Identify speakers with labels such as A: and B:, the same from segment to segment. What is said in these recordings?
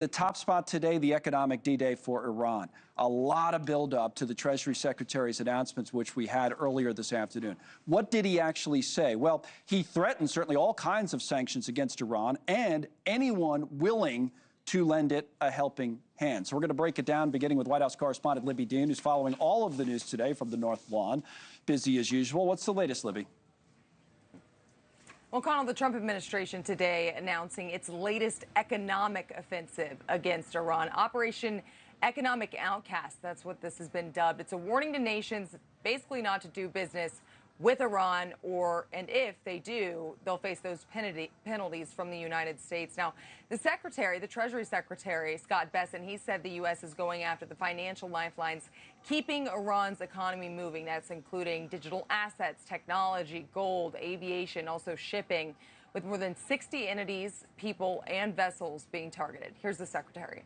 A: The top spot today, the economic D-Day for Iran. A lot of buildup to the Treasury Secretary's announcements, which we had earlier this afternoon. What did he actually say? Well, he threatened certainly all kinds of sanctions against Iran and anyone willing to lend it a helping hand. So we're going to break it down, beginning with White House correspondent Libby Dean, who's following all of the news today from the North Lawn. Busy as usual. What's the latest, Libby?
B: Well, Connell, the Trump administration today announcing its latest economic offensive against Iran. Operation Economic Outcast, that's what this has been dubbed. It's a warning to nations basically not to do business with Iran, and if they do, they'll face those penalties from the United States. Now, the Treasury Secretary, Scott Bessent, he said the U.S. is going after the financial lifelines, keeping Iran's economy moving. That's including digital assets, technology, gold, aviation, also shipping, with more than 60 entities, people, and vessels being targeted. Here's the Secretary.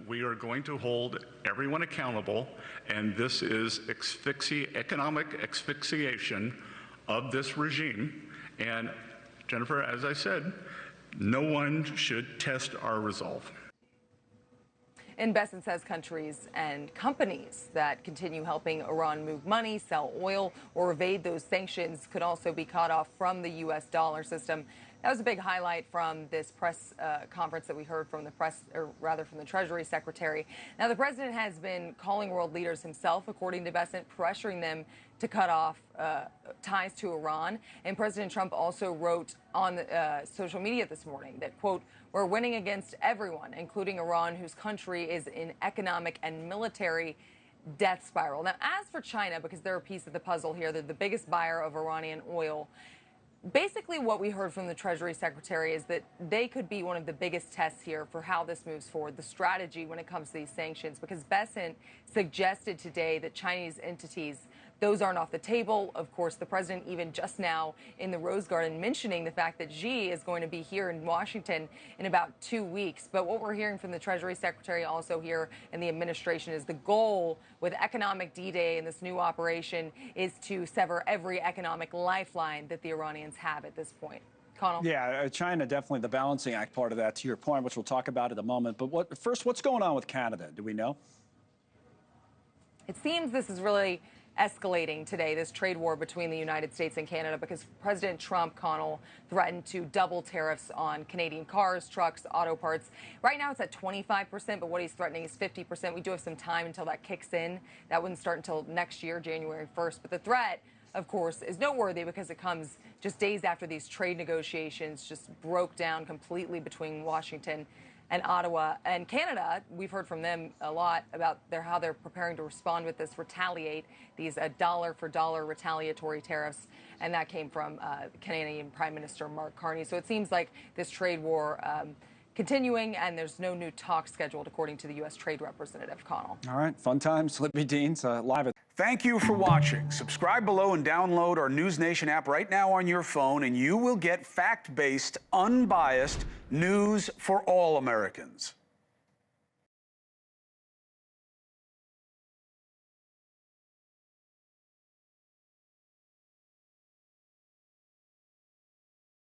C: We are going to hold everyone accountable, and this is economic asphyxiation of this regime. And Jennifer, as I said, no one should test our resolve.
B: And Bessent says countries and companies that continue helping Iran move money, sell oil, or evade those sanctions could also be cut off from the U.S. dollar system. That was a big highlight from this press conference that we heard from from the Treasury Secretary. Now, the president has been calling world leaders himself, according to Bessent, pressuring them to cut off ties to Iran. And President Trump also wrote on social media this morning that, quote, "We're winning against everyone, including Iran, whose country is in economic and military death spiral." Now, as for China, because they're a piece of the puzzle here, they're the biggest buyer of Iranian oil. Basically, what we heard from the Treasury Secretary is that they could be one of the biggest tests here for how this moves forward, the strategy when it comes to these sanctions, because Bessent suggested today that Chinese entities, those aren't off the table. Of course, the president even just now in the Rose Garden mentioning the fact that Xi is going to be here in Washington in about 2 weeks. But what we're hearing from the Treasury Secretary also here in the administration is the goal with Economic D-Day and this new operation is to sever every economic lifeline that the Iranians have at this point. Connell?
A: Yeah, China, definitely the balancing act part of that, to your point, which we'll talk about in a moment. But first, what's going on with Canada? Do we know?
B: It seems this is really escalating today, this trade war between the United States and Canada, because President Trump, Connell, threatened to double tariffs on Canadian cars, trucks, auto parts. Right now it's at 25%, but what he's threatening is 50%. We do have some time until that kicks in. That wouldn't start until next year, January 1st. But the threat, of course, is noteworthy because it comes just days after these trade negotiations just broke down completely between Washington and Ottawa. And Canada, we've heard from them a lot about how they're preparing to respond with this retaliate, these dollar-for-dollar retaliatory tariffs. And that came from Canadian Prime Minister Mark Carney. So it seems like this trade war continuing, and there's no new talk scheduled, according to the U.S. Trade Representative, Connell.
A: All right, fun times. Libby Dean's live.
D: Thank you for watching. Subscribe below and download our NewsNation app right now on your phone, and you will get fact-based, unbiased news for all Americans.